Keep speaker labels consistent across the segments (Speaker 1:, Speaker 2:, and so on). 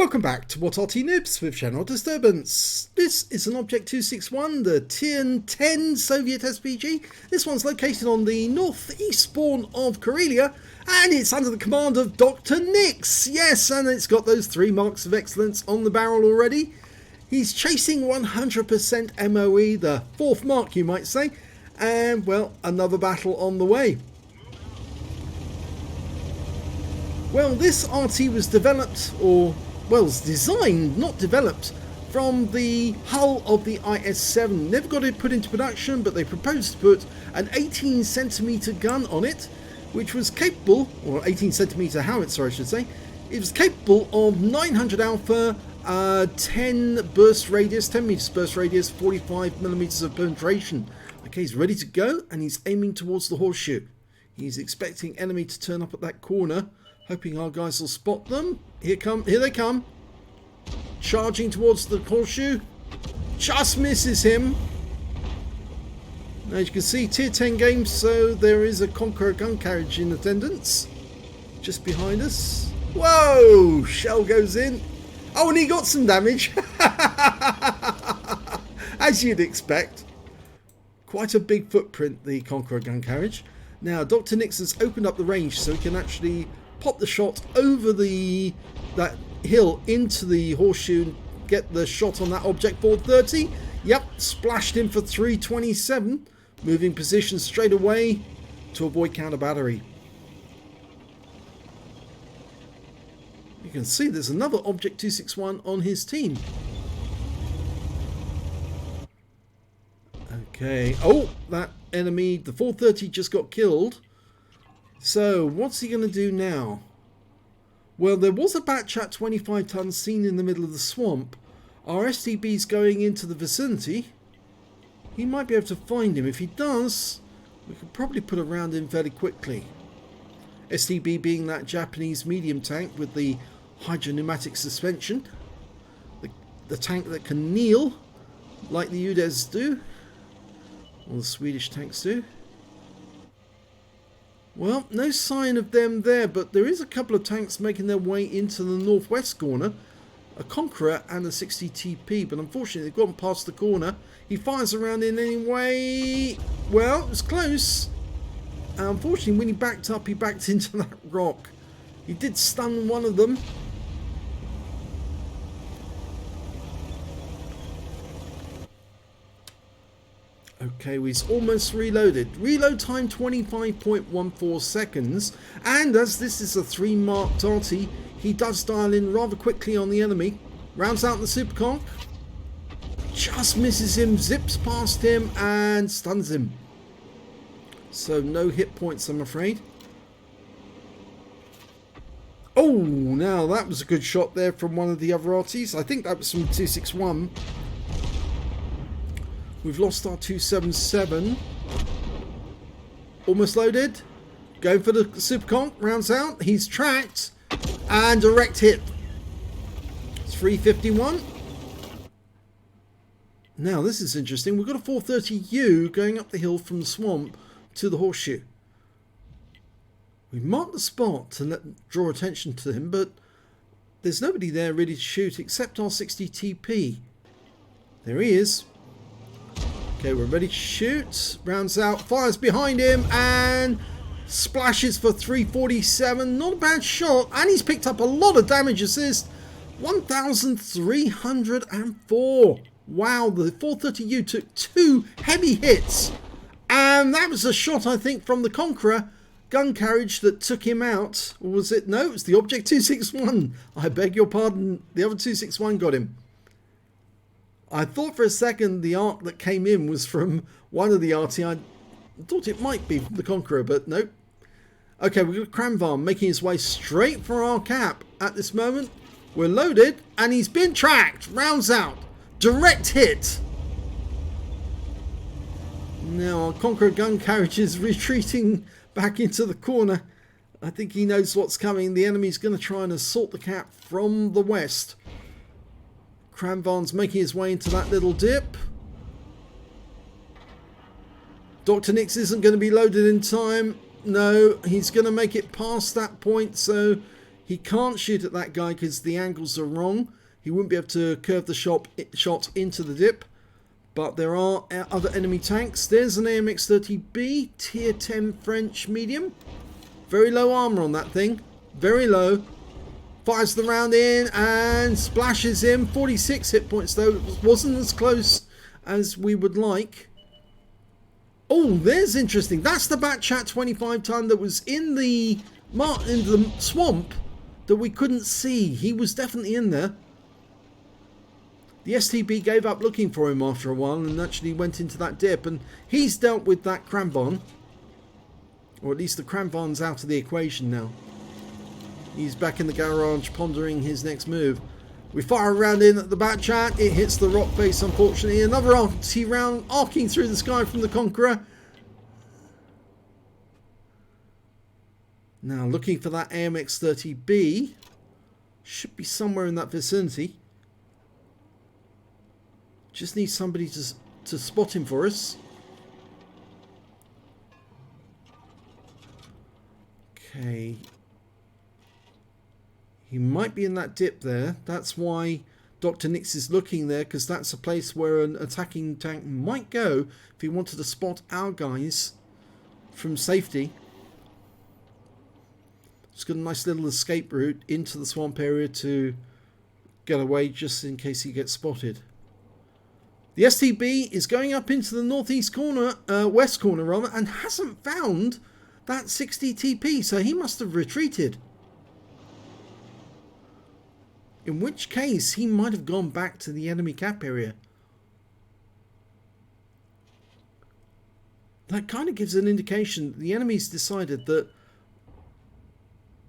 Speaker 1: Welcome back to What Arty Noobs with Channel Disturbance. This is an Object 261, the Tier 10 Soviet SPG. This one's located on the northeast spawn of Karelia, and it's under the command of Dr. Nix. Yes, and it's got those 3 marks of excellence on the barrel already. He's chasing 100% MOE, the 4th mark you might say, and well, another battle on the way. Well, this Arty was developed, or well, it's designed, not developed, from the hull of the IS-7. Never got it put into production, but they proposed to put an 18cm gun on it, which was capable, or 18cm howitzer I should say, it was capable of 900 alpha, 10 burst radius, 10 meters burst radius, 45 millimeters of penetration. Okay, he's ready to go, and he's aiming towards the horseshoe. He's expecting enemy to turn up at that corner, hoping our guys will spot them. Here they come. Charging towards the horseshoe. Just misses him. Now, as you can see, Tier 10 games, so there is a Conqueror gun carriage in attendance. Just behind us. Whoa! Shell goes in. Oh, and he got some damage. As you'd expect. Quite a big footprint, the Conqueror gun carriage. Now, Dr. Nix has opened up the range so he can actually pop the shot over that hill into the horseshoe and get the shot on that object 430. Yep, splashed in for 327. Moving position straight away to avoid counter battery. You can see there's another Object 261 on his team. Okay, oh, that enemy, the 430 just got killed. So, what's he going to do now? Well, there was a batch at 25 tons seen in the middle of the swamp. Our STB's going into the vicinity. He might be able to find him. If he does, we could probably put a round in fairly quickly. STB being that Japanese medium tank with the hydropneumatic suspension. The tank that can kneel, like the UDES do. Or the Swedish tanks do. Well, no sign of them there, but there is a couple of tanks making their way into the northwest corner. A Conqueror and a 60 TP, but unfortunately they've gone past the corner. He fires around in anyway. Well, it was close. Unfortunately, when he backed up, he backed into that rock. He did stun one of them. Okay, he's almost reloaded. Reload time 25.14 seconds. And as this is a 3 marked Arty, he does dial in rather quickly on the enemy. Rounds out the super conk. Just misses him, zips past him and stuns him. So no hit points, I'm afraid. Oh, now that was a good shot there from one of the other Artys. I think that was from 261. We've lost our 277. Almost loaded. Going for the super conk. Rounds out. He's tracked. And direct hit. 351. Now this is interesting. We've got a 430U going up the hill from the swamp to the horseshoe. We marked the spot to draw attention to him, but there's nobody there ready to shoot except our 60 TP. There he is. Okay, we're ready to shoot. Rounds out, fires behind him, and splashes for 347. Not a bad shot, and he's picked up a lot of damage assist. 1,304. Wow, the 430U took 2 heavy hits. And that was a shot, I think, from the Conqueror gun carriage that took him out. Or was it? No, it was the Object 261. I beg your pardon. The other 261 got him. I thought for a second the arc that came in was from one of the Arty. I thought it might be the Conqueror, but nope. Okay, we've got Kranvan making his way straight for our cap at this moment. We're loaded, and he's been tracked. Rounds out. Direct hit. Now our Conqueror gun carriage is retreating back into the corner. I think he knows what's coming. The enemy's going to try and assault the cap from the west. Kranvan's making his way into that little dip. Dr. Nix isn't going to be loaded in time. No, he's going to make it past that point, so He can't shoot at that guy because the angles are wrong. He wouldn't be able to curve the shot into the dip. But there are other enemy tanks. There's an AMX-30B, tier 10 French medium. Very low armor on that thing. Very low. Fires the round in and splashes him. 46 hit points though. It wasn't as close as we would like. Oh, there's interesting. That's the Batchat 25 ton that was in the swamp that we couldn't see. He was definitely in there. The STB gave up looking for him after a while and actually went into that dip, and he's dealt with that Cranbon. Or at least the Cranbon's out of the equation now. He's back in the garage pondering his next move. We fire a round in at the Batchat. It hits the rock face, unfortunately. Another Arty round arcing through the sky from the Conqueror. Now looking for that AMX-30B. Should be somewhere in that vicinity. Just need somebody to spot him for us. Okay. He might be in that dip there. That's why Dr. Nix is looking there, because that's a place where an attacking tank might go if he wanted to spot our guys from safety. It's got a nice little escape route into the swamp area to get away just in case he gets spotted. The STB is going up into the northeast corner, west corner rather, and hasn't found that 60 TP, so he must have retreated. In which case, he might have gone back to the enemy cap area. That kind of gives an indication that the enemy's decided that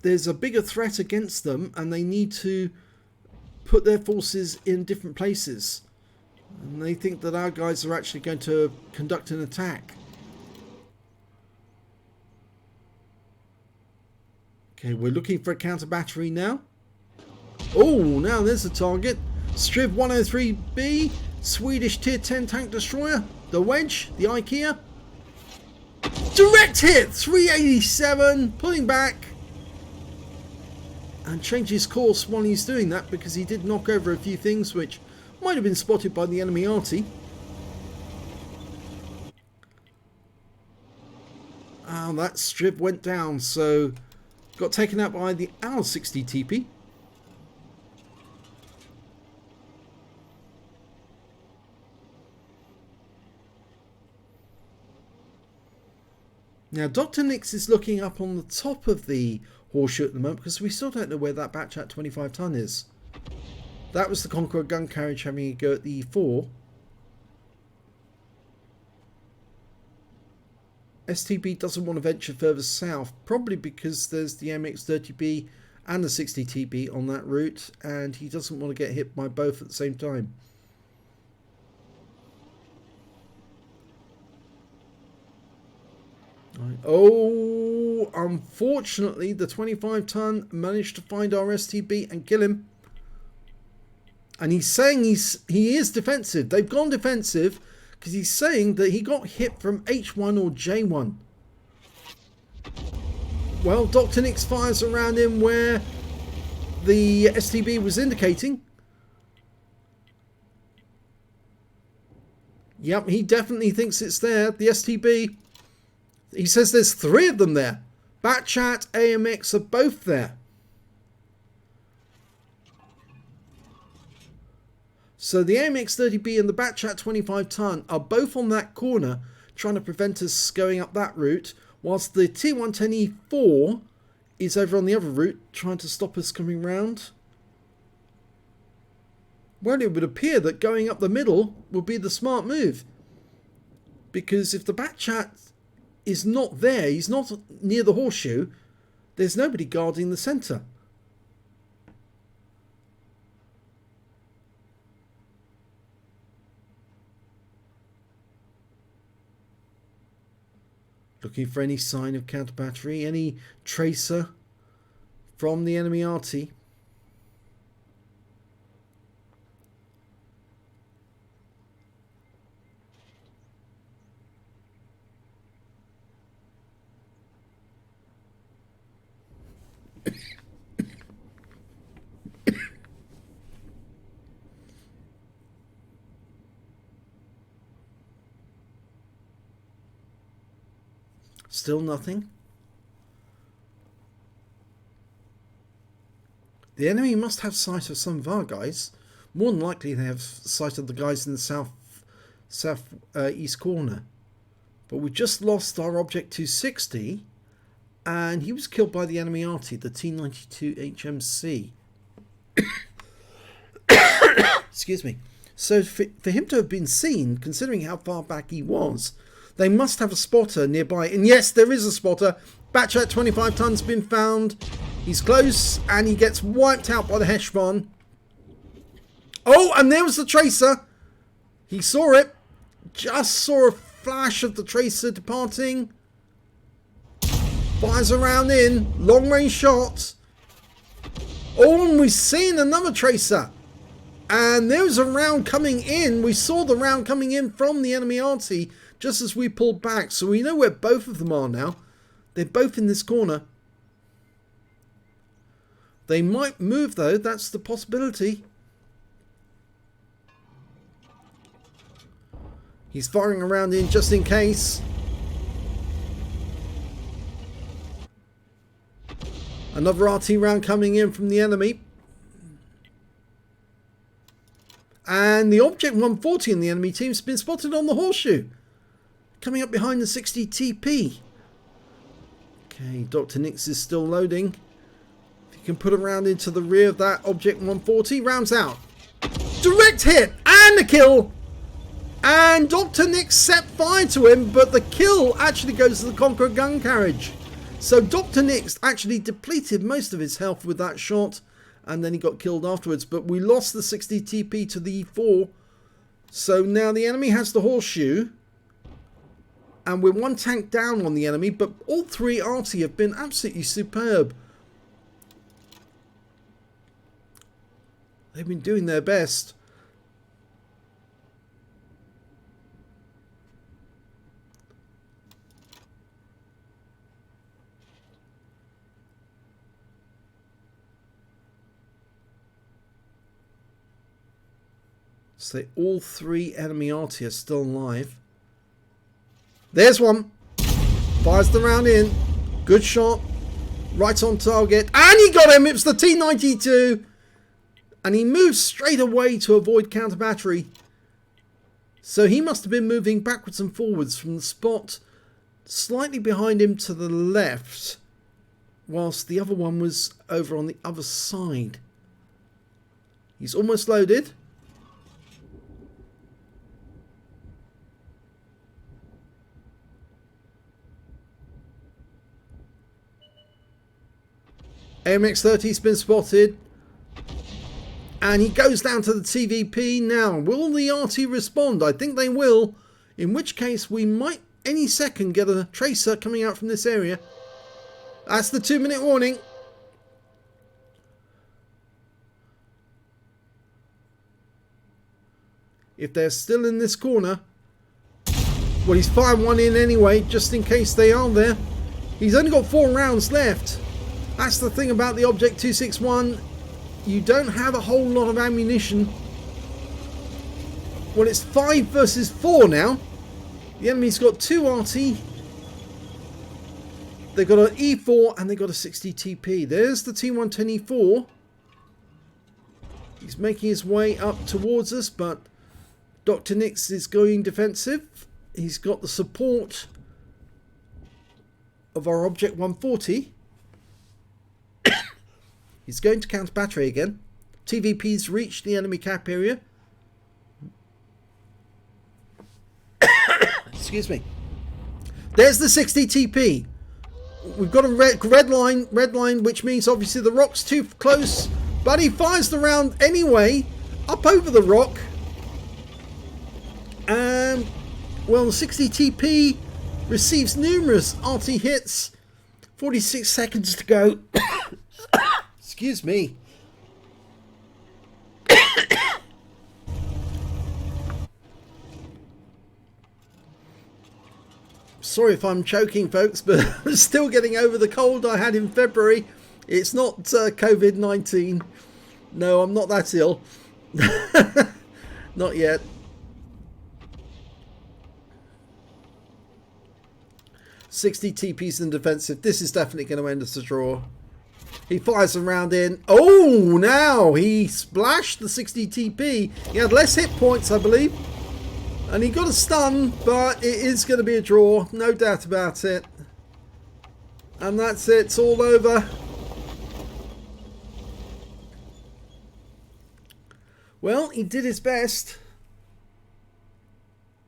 Speaker 1: there's a bigger threat against them and they need to put their forces in different places. And they think that our guys are actually going to conduct an attack. Okay, we're looking for a counter battery now. Oh, now there's a target. Striv 103B, Swedish tier 10 tank destroyer. The Wedge, the IKEA. Direct hit, 387, pulling back. And changes course while he's doing that because he did knock over a few things which might have been spotted by the enemy Arty. Oh, that Striv went down, so got taken out by the our 60 TP. Now, Dr. Nix is looking up on the top of the horseshoe at the moment because we still don't know where that Batchat 25 ton is. That was the Conqueror gun carriage having a go at the E4. STB doesn't want to venture further south, probably because there's the MX-30B and the 60 TB on that route, and he doesn't want to get hit by both at the same time. Oh, unfortunately, the 25 ton managed to find our STB and kill him. And he's saying he is defensive. They've gone defensive because he's saying that he got hit from H1 or J1. Well, Dr. Nix fires around him where the STB was indicating. Yep, he definitely thinks it's there. The STB. He says there's 3 of them there. Batchat, AMX are both there. So the AMX-30B and the Batchat 25 ton are both on that corner trying to prevent us going up that route, whilst the T110E4 is over on the other route trying to stop us coming round. Well, it would appear that going up the middle would be the smart move. Because if the Batchat is not there, he's not near the horseshoe, there's nobody guarding the centre. Looking for any sign of counter battery, any tracer from the enemy Arty. Still nothing. The enemy must have sight of some of our guys. More than likely they have sight of the guys in the east corner. But we just lost our Object 260, and he was killed by the enemy Arty, the T92 HMC. Excuse me. So for him to have been seen, considering how far back he was, they must have a spotter nearby. And yes, there is a spotter. Batch at 25 tons been found. He's close, and he gets wiped out by the Heshbon. Oh, and there was the tracer. He saw it. Just saw a flash of the tracer departing. Fires around in. Long range shot. Oh, and we've seen another tracer. And there was a round coming in. We saw the round coming in from the enemy Arty just as we pulled back. So we know where both of them are now. They're both in this corner. They might move though. That's the possibility. He's firing around in just in case. Another RT round coming in from the enemy. And the Object 140 in the enemy team has been spotted on the horseshoe. Coming up behind the 60 TP. Okay, Dr. Nix is still loading. If you can put a round into the rear of that Object 140, rounds out. Direct hit and a kill. And Dr. Nix set fire to him, but the kill actually goes to the Conqueror gun carriage. So Dr. Nix actually depleted most of his health with that shot, and then he got killed afterwards. But we lost the 60 TP to the E4. So now the enemy has the horseshoe. And we're one tank down on the enemy, but all three Arty have been absolutely superb. They've been doing their best. So all three enemy Arty are still alive. There's one. Fires the round in. Good shot. Right on target. And he got him. It was the T92. And he moved straight away to avoid counter battery. So he must have been moving backwards and forwards from the spot slightly behind him to the left, whilst the other one was over on the other side. He's almost loaded. AMX-30's been spotted. And he goes down to the TVP now. Will the RT respond? I think they will. In which case we might any second get a tracer coming out from this area. That's the 2-minute warning. If they're still in this corner. Well, he's firing one in anyway, just in case they are there. He's only got 4 rounds left. That's the thing about the Object 261. You don't have a whole lot of ammunition. Well, it's 5 versus 4 now. The enemy's got 2 RT. They've got an E4 and they've got a 60 TP. There's the T110E4. He's making his way up towards us, but Dr. Nix is going defensive. He's got the support of our Object 140. He's going to counter battery again. TVP's reached the enemy cap area. Excuse me. There's the 60 TP. We've got a red line, which means obviously the rock's too close. But he fires the round anyway, up over the rock. And, well, the 60 TP receives numerous RT hits. 46 seconds to go. Excuse me. Sorry if I'm choking, folks, but I'm still getting over the cold I had in February. It's not COVID-19. No, I'm not that ill. Not yet. 60 TPs in defensive. This is definitely going to end as a draw. He fires a round in. Oh, now he splashed the 60 TP. He had less hit points, I believe. And he got a stun, but it is going to be a draw. No doubt about it. And that's it. It's all over. Well, he did his best.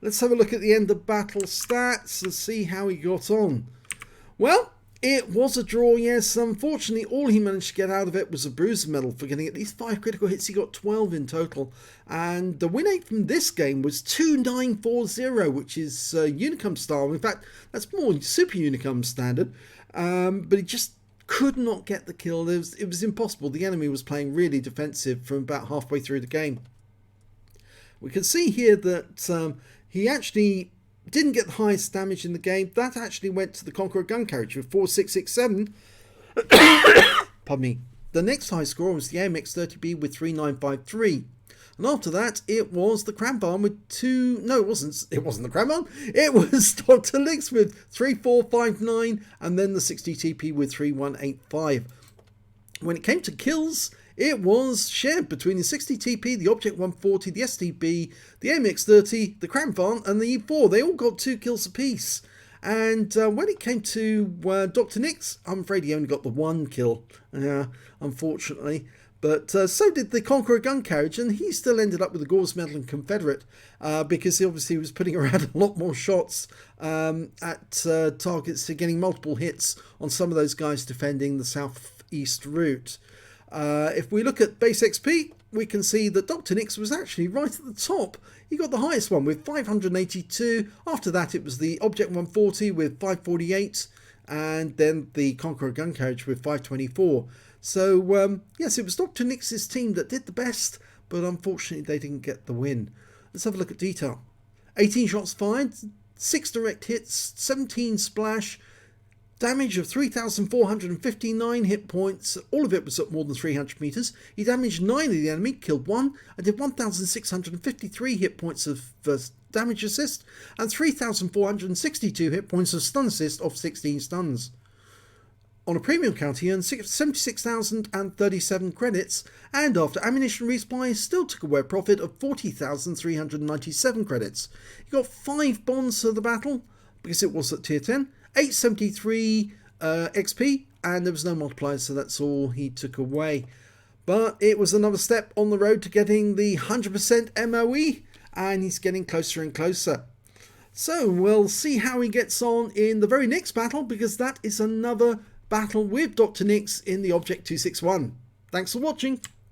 Speaker 1: Let's have a look at the end of battle stats and see how he got on. Well, it was a draw, yes. Unfortunately, all he managed to get out of it was a bruiser medal for getting at least 5 critical hits. He got 12 in total. And the win rate from this game was 2940, which is Unicum style. In fact, that's more Super Unicum standard. But he just could not get the kill. It was impossible. The enemy was playing really defensive from about halfway through the game. We can see here that he actually didn't get the highest damage in the game. That actually went to the Conqueror gun carriage with 4667. Pardon me. The next high score was the AMX30B with 3953. And after that, it was the Cranbarn with 2... No, it wasn't the Cranbarn. It was Dr. Lix with 3459 and then the 60 TP with 3185. When it came to kills, it was shared between the 60 TP, the Object 140, the STB, the AMX30, the Cranbarn and the E4. They all got 2 kills apiece. And when it came to Dr. Nix, I'm afraid he only got the 1 kill, unfortunately. But so did the Conqueror gun carriage, and he still ended up with the Gauze Medal and Confederate because he obviously was putting around a lot more shots at targets, to getting multiple hits on some of those guys defending the southeast route. If we look at base XP, we can see that Dr. Nix was actually right at the top. He got the highest one with 582. After that, it was the Object 140 with 548, and then the Conqueror gun carriage with 524. So, yes, it was Dr. Nix's team that did the best, but unfortunately they didn't get the win. Let's have a look at detail. 18 shots fired, 6 direct hits, 17 splash, damage of 3,459 hit points. All of it was at more than 300 meters. He damaged 9 of the enemy, killed 1, and did 1,653 hit points of damage assist, and 3,462 hit points of stun assist of 16 stuns. On a premium count, he earned 76,037 credits, and after ammunition resupply, still took away a profit of 40,397 credits. He got 5 bonds for the battle, because it was at tier 10, 873 XP, and there was no multiplier, so that's all he took away. But it was another step on the road to getting the 100% MOE, and he's getting closer and closer. So we'll see how he gets on in the very next battle, because that is another battle with Dr. Nix in the Object 261. Thanks for watching.